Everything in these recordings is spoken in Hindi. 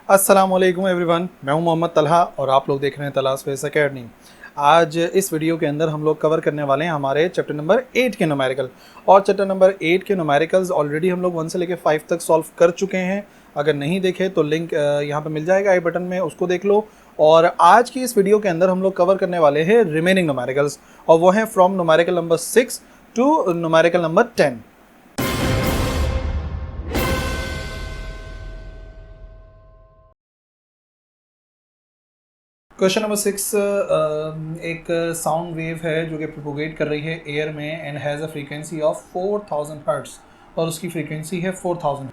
अस्सलाम वालेकुम एवरीवन, मैं हूं मोहम्मद तलहा और आप लोग देख रहे हैं तलाश फेस अकेडमी। आज इस वीडियो के अंदर हम लोग कवर करने वाले हैं हमारे चैप्टर नंबर 8 के न्यूमेरिकल। और चैप्टर नंबर 8 के न्यूमेरिकल्स ऑलरेडी हम लोग 1 से लेकर 5 तक सॉल्व कर चुके हैं। अगर नहीं देखे तो लिंक यहाँ पे मिल जाएगा आई बटन में, उसको देख लो। और आज की इस वीडियो के अंदर हम लोग कवर करने वाले हैं रिमेनिंग न्यूमेरिकल्स, और वो हैं from numerical number 6 to numerical number 10। Question number 6 एक साउंड वेव है जो कि प्रोपोगेट कर रही है एयर में and has a frequency of 4000 hertz, और उसकी फ्रीक्वेंसी है 4000।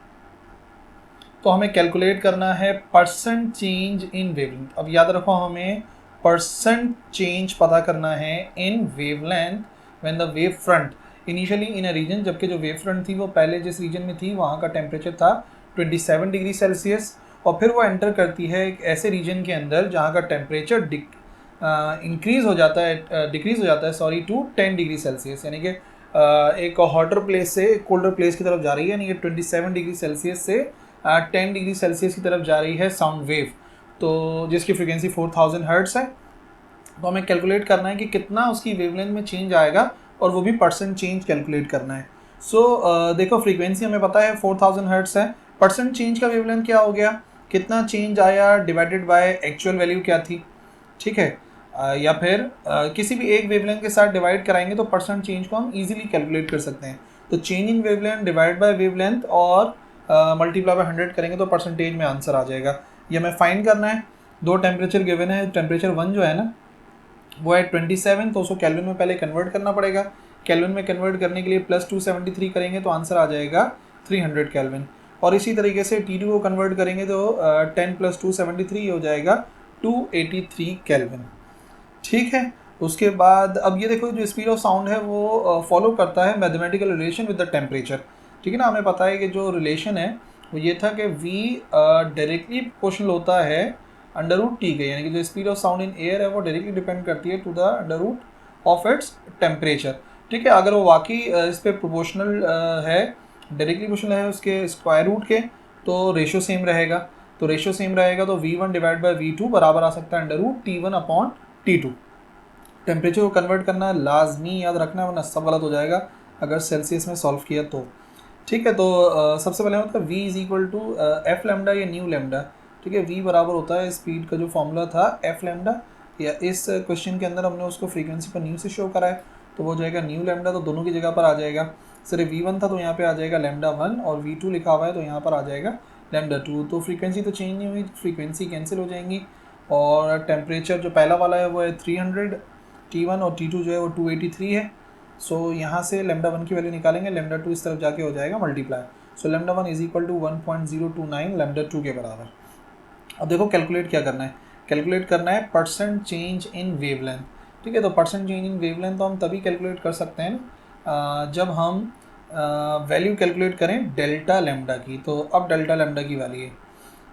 तो हमें कैलकुलेट करना है परसेंट चेंज इन वेवलेंथ। अब याद रखो, हमें परसेंट चेंज पता करना है in wavelength when the wave front initially in a region, जबकि जो वेव फ्रंट थी वो पहले जिस रीजन में थी वहाँ का टेम्परेचर था 27 डिग्री सेल्सियस, और फिर वो एंटर करती है एक ऐसे रीजन के अंदर जहाँ का टेम्परेचर इंक्रीज़ हो जाता है, डिक्रीज़ हो जाता है सॉरी टू 10 डिग्री सेल्सियस, यानी कि एक हॉटर प्लेस से कोल्डर प्लेस की तरफ जा रही है, यानी कि 27 डिग्री सेल्सियस से 10 डिग्री सेल्सियस की तरफ जा रही है साउंड वेव, तो जिसकी फ्रीक्वेंसी 4000 हर्ट्ज़ है। तो हमें कैलकुलेट करना है कि कितना उसकी वेवलेंथ में चेंज आएगा, और वो भी परसेंट चेंज कैलकुलेट करना है। देखो, फ्रीक्वेंसी हमें पता है 4000 हर्ट्ज़ है, परसेंट चेंज का वेवलेंथ क्या हो गया, कितना चेंज आया डिवाइडेड बाय एक्चुअल वैल्यू क्या थी, ठीक है। या फिर किसी भी एक वेवलेंथ के साथ डिवाइड कराएंगे तो परसेंट चेंज को हम इजीली कैलकुलेट कर सकते हैं। तो change in wavelength divide by wavelength और मल्टीप्लाई बाय 100 करेंगे तो परसेंटेज में आंसर आ जाएगा। ये हमें फाइंड करना है। दो टेम्परेचर गिवन है, टेम्परेचर 1 जो है ना वो है 27, तो उसको कैल्विन में पहले कन्वर्ट करना पड़ेगा। कैल्विन में कन्वर्ट करने के लिए प्लस 273 करेंगे तो आंसर आ जाएगा 300 कैल्विन। और इसी तरीके से T2 को कन्वर्ट करेंगे तो 10 प्लस 273 हो जाएगा 283 कैल्विन, ठीक है। उसके बाद अब ये देखो, जो स्पीड ऑफ साउंड है वो फॉलो करता है mathematical relation with the temperature, ठीक है ना। हमें पता है कि जो रिलेशन है वो ये था कि V डायरेक्टली प्रोपोर्शनल होता है अंडर रूट टी के, यानी कि जो speed of sound in air है वो डायरेक्टली डिपेंड करती है to the under root of its temperature, ठीक है। अगर वो वाकई इस पर प्रोपोर्शनल है, डायरेक्टली प्रोपोर्शनल है उसके स्क्वायर रूट के, तो रेशो सेम रहेगा। तो रेशो सेम रहेगा तो V1 डिवाइड बाई V2 बराबर आ सकता है under root T1 upon T2। Temperature को कन्वर्ट करना लाजमी याद रखना, वरना सब गलत हो जाएगा अगर सेल्सियस में सॉल्व किया तो, ठीक है। तो सबसे पहले मतलब V is equal to F lambda या न्यू लेमडा, ठीक है। V बराबर होता है स्पीड का जो फॉर्मूला था एफ लेमडा, या इस क्वेश्चन के अंदर हमने उसको फ्रीक्वेंसी पर न्यू से शो करा है, तो वो जाएगा न्यू लेमडा, तो दोनों की जगह पर आ जाएगा। सिर्फ V1 था तो यहाँ पे आ जाएगा लेमडा 1, और V2 लिखा हुआ है तो यहाँ पर आ जाएगा लेमडा 2। तो फ्रीक्वेंसी तो चेंज नहीं हुई, फ्रीक्वेंसी कैंसिल हो जाएंगी, और टेम्परेचर जो पहला वाला है वो है 300 T1, और T2 जो है वो 283 है। सो यहाँ से लेमडा 1 की वैल्यू निकालेंगे, लेमडा 2 इस तरफ जाके हो जाएगा multiply, so lambda 1 is equal to 1.029 lambda 2 के बराबर। अब देखो कैलकुलेट क्या करना है, कैलकुलेट करना है परसेंट चेंज इन वेवलेंथ, ठीक है। तो परसेंट चेंज इन वेवलेंथ तो हम तभी कैलकुलेट कर सकते हैं जब हम वैल्यू कैलकुलेट करें डेल्टा लेमडा की। तो अब डेल्टा लेमडा की वैल्यू है,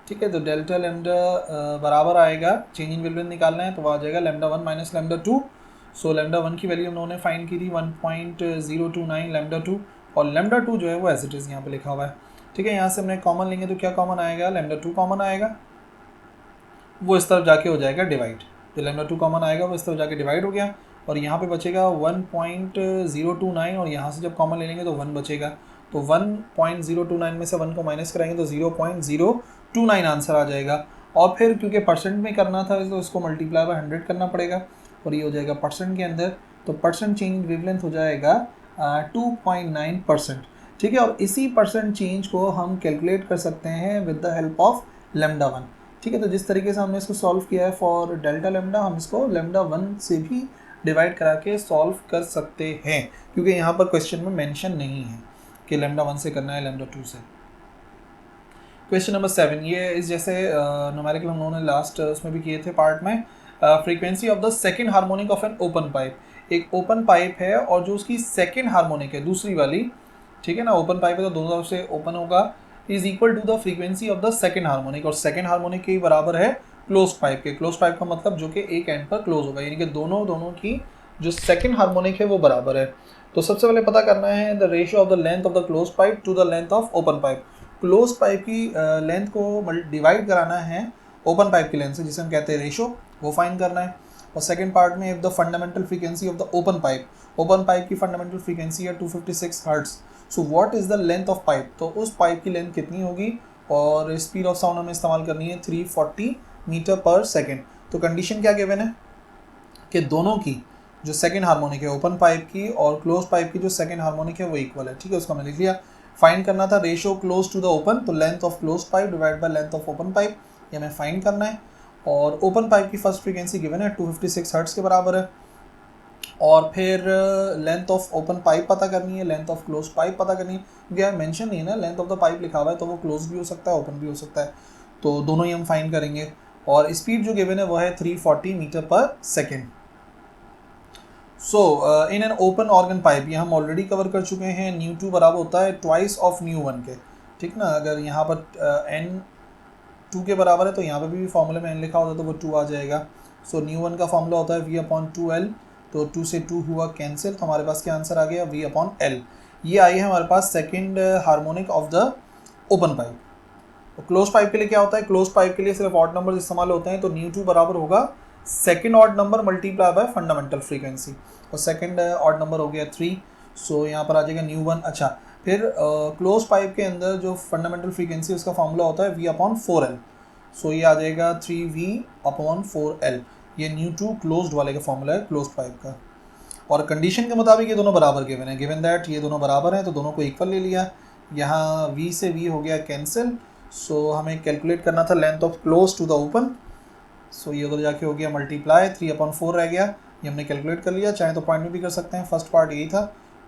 ठीक है। तो डेल्टा लेमडा बराबर आएगा, चेंज इन वेवलेंथ निकालना है तो वह आ जाएगा लेमडा 1 माइनस लेमडा 2। सो लेमडा 1 की वैल्यू हम लोगों ने फाइंड की थी 1.029 लेमडा 2, और लेमडा 2 जो है वो एज इट इज़ यहाँ पे लिखा हुआ है, ठीक है। यहाँ से हमने कॉमन लेंगे तो क्या कॉमन आएगा, लेमडा 2 कॉमन आएगा, वो इस तरफ जाके हो जाएगा डिवाइड। जो लेमडा 2 कॉमन आएगा वो इस तरफ जाके डिवाइड हो गया, और यहाँ पे बचेगा 1.029, और यहाँ से जब कॉमन ले लेंगे तो 1 बचेगा। तो 1.029 में से 1 को माइनस कराएंगे तो 0.029 आंसर आ जाएगा। और फिर क्योंकि परसेंट में करना था तो इसको मल्टीप्लाई बाय 100 करना पड़ेगा, और ये हो जाएगा परसेंट के अंदर, तो परसेंट चेंज वेवलेंथ हो जाएगा 2.9%, ठीक है। और इसी परसेंट चेंज को हम कैलकुलेट कर सकते हैं with the help of lambda 1, ठीक है। तो जिस तरीके से हमने इसको सॉल्व किया है फॉर डेल्टा लेमडा, हम इसको लेमडा 1 से भी डिवाइड करा के सॉल्व कर सकते हैं, क्योंकि यहाँ पर क्वेश्चन में मेंशन नहीं है कि लेमडा 1 से करना है लेमडा 2 से। क्वेश्चन नंबर 7, ये इस जैसे न्यूमेरिकल हम लोगों ने लास्ट उसमें भी किए थे पार्ट में। Frequency of the second harmonic of an open pipe, एक ओपन पाइप है और जो उसकी सेकेंड हार्मोनिक है दूसरी वाली, ठीक है ना, ओपन पाइप है तो दोनों तरफ से ओपन होगा, is equal to the frequency of the second harmonic, और सेकेंड हार्मोनिक के बराबर है क्लोज पाइप के। क्लोज पाइप का मतलब जो कि एक एंड पर क्लोज होगा, यानी कि दोनों की जो सेकेंड हार्मोनिक है वो बराबर है। तो सबसे पहले पता करना है the ratio of the length of the close pipe to the length of open pipe. Close pipe की लेंथ को डिवाइड कराना है ओपन पाइप की लेंथ से, जिसे हम कहते हैं रेशो, वो फाइंड करना है। और सेकंड पार्ट में if the fundamental frequency of the open pipe की फंडामेंटल फ्रीक्वेंसी है 256 hertz, so what is the length of pipe, तो उस पाइप की लेंथ कितनी होगी, और स्पीड ऑफ साउंड हमें इस्तेमाल करनी है 340 मीटर पर सेकेंड। तो कंडीशन क्या गिवन है कि दोनों की जो सेकेंड हार्मोनिक है ओपन पाइप की और क्लोज पाइप की जो सेकेंड हार्मोनिक है वो इक्वल है, ठीक है, उसको हमने लिख लिया। फाइंड करना था ratio close to the open, तो length of close pipe divide by length of open pipe, ये हमें फाइंड करना है। और ओपन पाइप की फर्स्ट फ्रीक्वेंसी गिवन है 256 हर्ट्ज के बराबर है, और फिर लेंथ ऑफ ओपन पाइप पता करनी है, लेंथ ऑफ क्लोज पाइप पता करनी है, क्योंकि यहाँ मेंशन नहीं है ना, लेंथ ऑफ द पाइप लिखा हुआ है तो वो क्लोज भी हो सकता है ओपन भी हो सकता है, तो दोनों ही हम फाइंड करेंगे। और स्पीड जो गिवन है वो है 340 मीटर पर second. So in an open organ pipe, ये हम ऑलरेडी कवर कर चुके हैं, न्यू टू बराबर होता है ट्वाइस ऑफ न्यू वन के, ठीक ना। अगर यहाँ पर एन 2 के बराबर है तो यहाँ पे भी फॉर्मूले में एन लिखा होता है तो वो 2 आ जाएगा। सो न्यू वन का फॉर्मूला होता है V/2L, तो 2 से 2 हुआ कैंसिल, तो हमारे पास क्या आंसर आ गया V/L। ये आई है हमारे पास second harmonic of the open pipe. तो क्लोज पाइप के लिए क्या होता है, क्लोज पाइप के लिए सिर्फ ऑड नंबर इस्तेमाल होते हैं, तो न्यू टू बराबर होगा second odd number multiply by fundamental frequency, और सेकेंड ऑड नंबर हो गया 3, सो यहाँ पर आ जाएगा न्यू वन। अच्छा, फिर क्लोज पाइप के अंदर जो फंडामेंटल फ्रीक्वेंसी उसका फॉर्मूला होता है V/4L, सो ये आ जाएगा 3V/4L, ये न्यू टू क्लोज्ड वाले का फॉर्मूला है क्लोज पाइप का। और कंडीशन के मुताबिक ये दोनों बराबर गिवन है, गिवन दैट ये दोनों बराबर हैं तो दोनों को इक्वल ले लिया, यहाँ V से V हो गया कैंसिल, सो हमें कैलकुलेट करना था length of close to the open, so ये उधर जाके हो गया मल्टीप्लाई, 3/4 रह गया, ये हमने कैलकुलेट कर लिया, चाहे तो पॉइंट में भी कर सकते हैं। फर्स्ट पार्ट यही था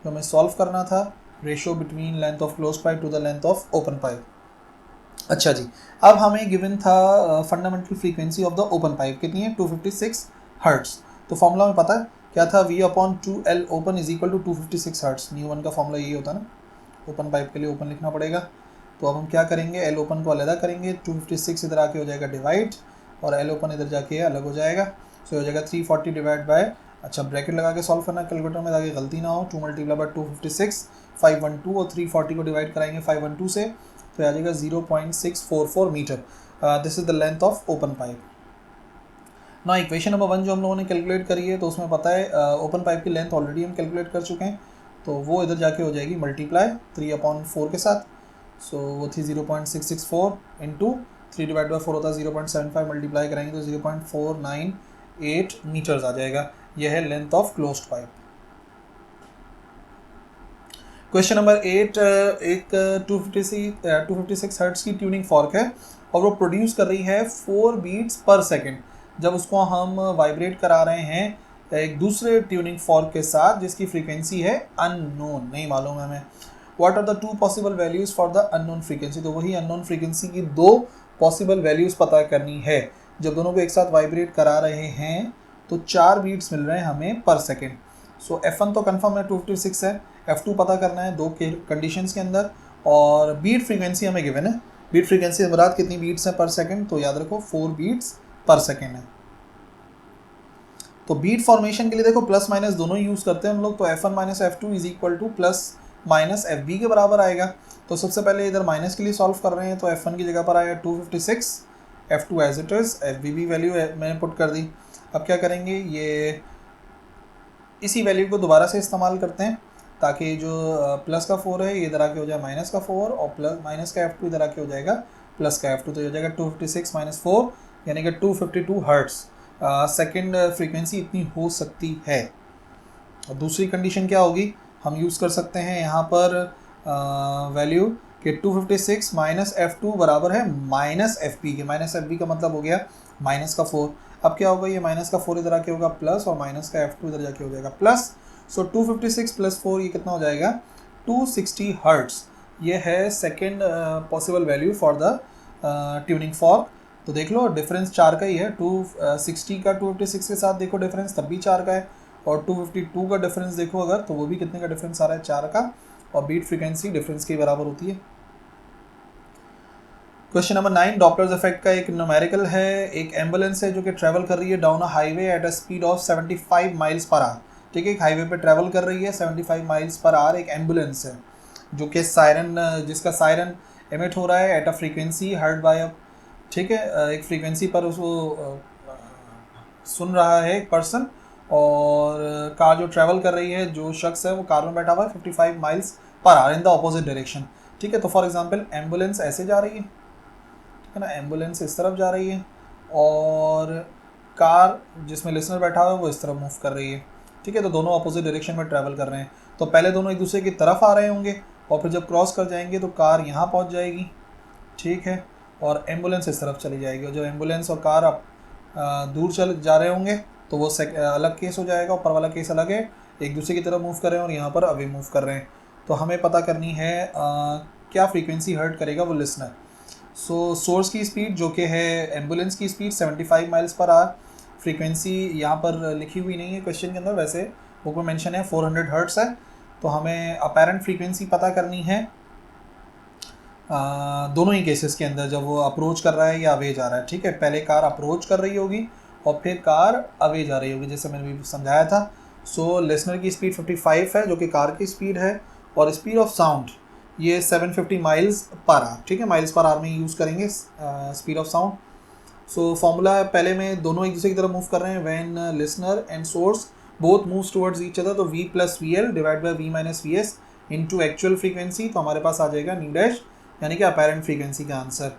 जो हमें सॉल्व करना था, ratio between length of close pipe to the length of open pipe. अच्छा जी, अब हमें गिवन था fundamental frequency of the open pipe कितनी है 256 हर्ट्स, तो फॉर्मूला में पता है क्या था V/2L open is equal to 256 hertz, nu one का फॉर्मूला यही होता है ना, ओपन पाइप के लिए ओपन लिखना पड़ेगा। तो अब हम क्या करेंगे, एल ओपन को अलग करेंगे, 256 इधर आके हो जाएगा डिवाइड, और एल ओपन इधर जाके अलग हो जाएगा, सो हो जाएगा 340 डिवाइड बाय, अच्छा ब्रैकेट लगा के सॉल्व करना कैलकुलेटर में ताकि गलती ना हो, 2 मल्टीप्लाई बाय 256 512, और 340 को डिवाइड कराएंगे 512 से, तो आ जाएगा 0.644 metre. This is the length of open pipe. ना इक्वेशन नंबर 1 जो हम लोगों ने कैलकुलेट करी है तो उसमें पता है ओपन पाइप की लेंथ ऑलरेडी हम कैलकुलेट कर चुके हैं, तो वो इधर जाके हो जाएगी मल्टीप्लाई 3/4 के साथ, सो वो थी 0.664 इंटू 3 डिवाइड बाई 4 होता है 0.75, मल्टीप्लाई कराएंगे तो 0.498 मीटर्स आ जाएगा। यह है length of closed pipe. Question number 8, एक 256 हर्ट्ज की ट्यूनिंग फॉर्क है और वो प्रोड्यूस कर रही है 4 बीट्स पर सेकेंड। जब उसको हम वाइब्रेट करा रहे हैं एक दूसरे ट्यूनिंग फॉर्क के साथ जिसकी फ्रीक्वेंसी है अननोन, नहीं मालूम है हमें, what are the 2 possible values for the unknown frequency, तो वही अननोन फ्रीक्वेंसी की 2 पॉसिबल वैल्यूज़ पता करनी है। जब दोनों को एक साथ वाइब्रेट करा रहे हैं तो 4 बीट्स मिल रहे हैं हमें पर सेकेंड। सो F1 तो कंफर्म है 256 है, F2 पता करना है 2 के कंडीशंस के अंदर, और बीट फ्रीक्वेंसी हमें गिवन है, बीट फ्रीक्वेंसी मुराद कितनी बीट्स हैं पर सेकंड, तो याद रखो 4 बीट्स पर सेकंड है। तो बीट फॉर्मेशन के लिए देखो प्लस माइनस दोनों यूज़ करते हैं हम लोग, तो F1 minus F2 is equal two plus minus FB के बराबर आएगा। तो सबसे पहले इधर माइनस के लिए सॉल्व कर रहे हैं, तो F1 की जगह पर आया 256, F2 as it is, FB भी वैल्यू मैंने पुट कर दी। अब क्या करेंगे, ये इसी वैल्यू को दोबारा से इस्तेमाल करते हैं ताकि जो प्लस का 4 है ये इधर आके हो जाए माइनस का 4, और प्लस माइनस का F2 इधर आके हो जाएगा प्लस का F2, तो ये हो जाएगा 256 माइनस 4 यानी कि 252 हर्ट्स सेकेंड फ्रीक्वेंसी इतनी हो सकती है। और दूसरी कंडीशन क्या होगी, हम यूज़ कर सकते हैं यहाँ पर वैल्यू कि 256 माइनस F2 बराबर है माइनस FB के, माइनस FB का मतलब हो गया माइनस का 4। अब क्या होगा, ये माइनस का 4 इधर आके होगा प्लस, और माइनस का F2 इधर जाके हो जाएगा प्लस, सो 256 प्लस 4 ये कितना हो जाएगा 260 हर्ट्स। ये है second possible value for the tuning fork. तो देख लो डिफरेंस 4 का ही है, 260 का 256 के साथ देखो डिफरेंस तब भी 4 का है, और 252 का डिफरेंस देखो अगर तो वो भी कितने का डिफरेंस आ रहा है 4 का, और बीट फ्रीक्वेंसी डिफरेंस के बराबर होती है। क्वेश्चन नंबर 9, डॉपलर्स इफेक्ट का एक न्यूमेरिकल है। एक एम्बुलेंस है जो कि ट्रैवल कर रही है down a highway at a speed of 75 miles per hour, ठीक है, एक हाईवे पे ट्रैवल कर रही है 75 माइल्स पर आवर, एक एम्बुलेंस है जो कि सायरन, जिसका सायरन एमिट हो रहा है at a frequency heard by a, ठीक है, एक फ्रीक्वेंसी पर उसको सुन रहा है एक पर्सन, और कार जो ट्रैवल कर रही है, जो शख्स है वो कार में बैठा हुआ है 55 miles per hour in the opposite direction. ठीक है, तो फॉर एग्जांपल एम्बुलेंस ऐसे जा रही है, ठीक है ना, एम्बुलेंस इस तरफ जा रही है, और कार जिसमें लिसनर बैठा हुआ है वो इस तरफ मूव कर रही है। ठीक है, तो दोनों अपोजिट डायरेक्शन में ट्रैवल कर रहे हैं। तो पहले दोनों एक दूसरे की तरफ आ रहे होंगे, और फिर जब क्रॉस कर जाएंगे तो कार यहाँ पहुँच जाएगी, ठीक है, और एम्बुलेंस इस तरफ चली जाएगी। और जब एम्बुलेंस और कार अब दूर चल जा रहे होंगे तो वो अलग केस हो जाएगा, ऊपर वाला केस अलग है, एक दूसरे की तरफ मूव कर रहे हैं और यहाँ पर अवे मूव कर रहे हैं। तो हमें पता करनी है क्या फ्रीक्वेंसी हर्ट करेगा वो लिसनर। सो सोर्स की स्पीड जो कि है एम्बुलेंस की speed 75 miles per hour, frequency यहाँ पर लिखी हुई नहीं है क्वेश्चन के अंदर, वैसे बुक में मेंशन है 400 हर्ट्स है। तो हमें अपेरेंट फ्रीक्वेंसी पता करनी है दोनों ही केसेस के अंदर, जब वो अप्रोच कर रहा है या अवे जा रहा है। ठीक है, पहले कार अप्रोच कर रही होगी और फिर कार अवे जा रही होगी, जैसे मैंने भी समझाया था। सो लिसनर की स्पीड 55 है जो कि कार की स्पीड है, और स्पीड ऑफ साउंड ये 750 माइल्स पर आवर। ठीक है, माइल्स पर आवर में यूज़ करेंगे speed of sound. So formula पहले में दोनों एक दूसरे की तरफ मूव कर रहे हैं, when listener and source both moves towards each other, तो v plus v L divide by v minus v S into actual frequency. तो हमारे पास आ जाएगा न्यू डैश यानी कि अपेरेंट फ्रीक्वेंसी का आंसर।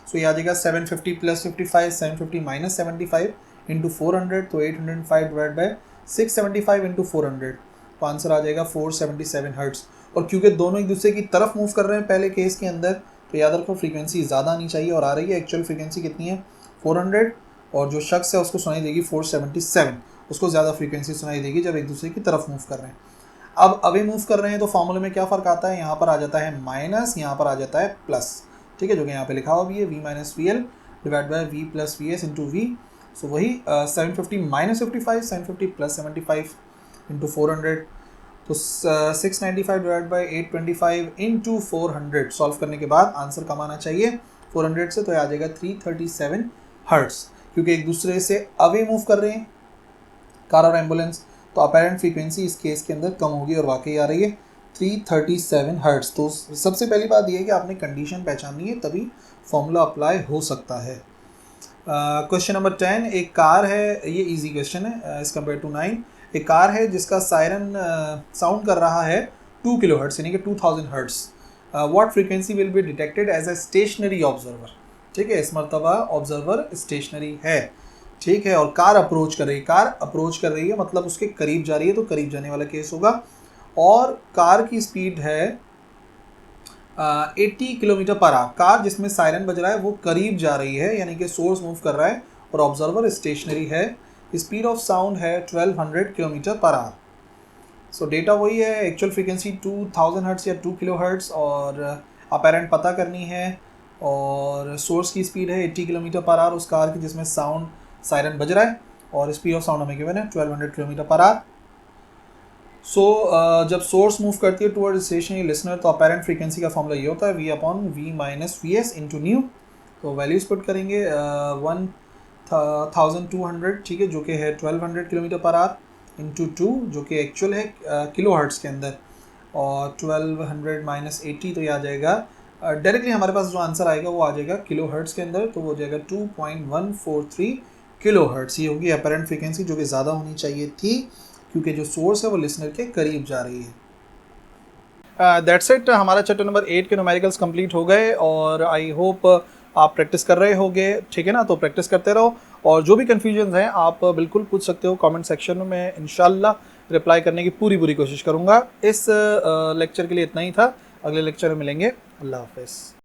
सो ये आ जाएगा 750 प्लस 55, 750 माइनस 75 इंटू 400, तो 805 डिवाइड बाई 675 इंटू 400, तो आंसर आ जाएगा 477 हर्ट्स। और क्योंकि दोनों एक दूसरे की तरफ मूव कर रहे हैं पहले केस के अंदर, तो याद रखो फ्रीक्वेंसी ज़्यादा आनी चाहिए, और आ रही है एक्चुअल फ्रीक्वेंसी कितनी है 400, और जो शख्स है उसको सुनाई देगी 477, उसको ज़्यादा फ्रीक्वेंसी सुनाई देगी जब एक दूसरे की तरफ मूव कर रहे हैं। अब अवे मूव कर रहे हैं तो फॉर्मूले में क्या फ़र्क आता है, यहाँ पर आ जाता है माइनस, यहाँ पर आ जाता है प्लस। ठीक है, जो कि यहाँ पे लिखा हुआ भी है v minus V L divide by V plus V S into V. So वही 750 माइनस 55, 750 प्लस 75 इंटू 400, तो 695 डिवाइड बाई 825 इंटू 400। सॉल्व करने के बाद आंसर कम आना चाहिए 400 से, तो आ जाएगा 337 हर्ट्स, क्योंकि एक दूसरे से अवे मूव कर रहे हैं कार और एम्बुलेंस, तो अपेरेंट फ्रीक्वेंसी इस केस के अंदर कम होगी, और वाकई आ रही है 337 हर्ट्स। तो सबसे पहली बात यह है कि आपने कंडीशन पहचाननी है, तभी फॉर्मूला अप्लाई हो सकता है। क्वेश्चन नंबर 10, एक कार है, ये इजी क्वेश्चन है एज कम्पेयर टू 9। एक कार है जिसका सायरन साउंड कर रहा है 2 किलो हर्ट्स यानी कि 2000 hertz. What frequency will be detected as a stationary observer. ठीक है, इस मरतबा ऑब्जर्वर स्टेशनरी है, ठीक है, और कार अप्रोच कर रही है, कार अप्रोच कर रही है मतलब उसके करीब जा रही है, तो करीब जाने वाला केस होगा। और कार की स्पीड है 80 किलोमीटर पर आवर। कार जिसमें सायरन बज रहा है वो करीब जा रही है, यानी कि सोर्स मूव कर रहा है और ऑब्जर्वर स्टेशनरी है। स्पीड ऑफ साउंड है 1200 किलोमीटर पर आवर। सो डेटा वही है, एक्चुअल फ्रीक्वेंसी 2000 हर्ट्स या 2 किलो हर्ट्स, और अपेरेंट पता करनी है, और सोर्स की स्पीड है 80 किलोमीटर पर आवर उस कार की जिसमें साउंड सायरन बज रहा है, और स्पीड ऑफ साउंड हमें गिवन है 1200 किलोमीटर पर आवर। सो जब सोर्स मूव करती है टुवर्ड स्टेशनरी लिसनर, तो अपेरेंट फ्रीक्वेंसी का फॉर्मूला ये होता है v upon v minus v S into nu. तो वैल्यूज पुट करेंगे 1200, ठीक है, जो कि है 1200 किलोमीटर पर आवर इंटू 2, जो कि एक्चुअल है किलो हर्ट्स के अंदर, और 1200 माइनस 80, तो ये आ जाएगा डायरेक्टली हमारे पास जो आंसर आएगा वो आ जाएगा किलो हर्ट्स के अंदर, तो वो हो जाएगा 2.143 किलो हर्ट्स। ये होगी अपेरेंट फ्रीक्वेंसी, जो कि ज़्यादा होनी चाहिए थी क्योंकि जो सोर्स है वो लिसनर के करीब जा रही है। दैट्स इट, हमारा चैप्टर नंबर 8 के न्यूमेरिकल्स कंप्लीट हो गए, और आई होप आप प्रैक्टिस कर रहे होगे, ठीक है ना। तो प्रैक्टिस करते रहो, और जो भी कन्फ्यूजन हैं आप बिल्कुल पूछ सकते हो कमेंट सेक्शन में, मैं इंशाल्लाह रिप्लाई करने की पूरी कोशिश करूँगा। इस लेक्चर के लिए इतना ही था, अगले लेक्चर में मिलेंगे। अल्लाह हाफ़िज़।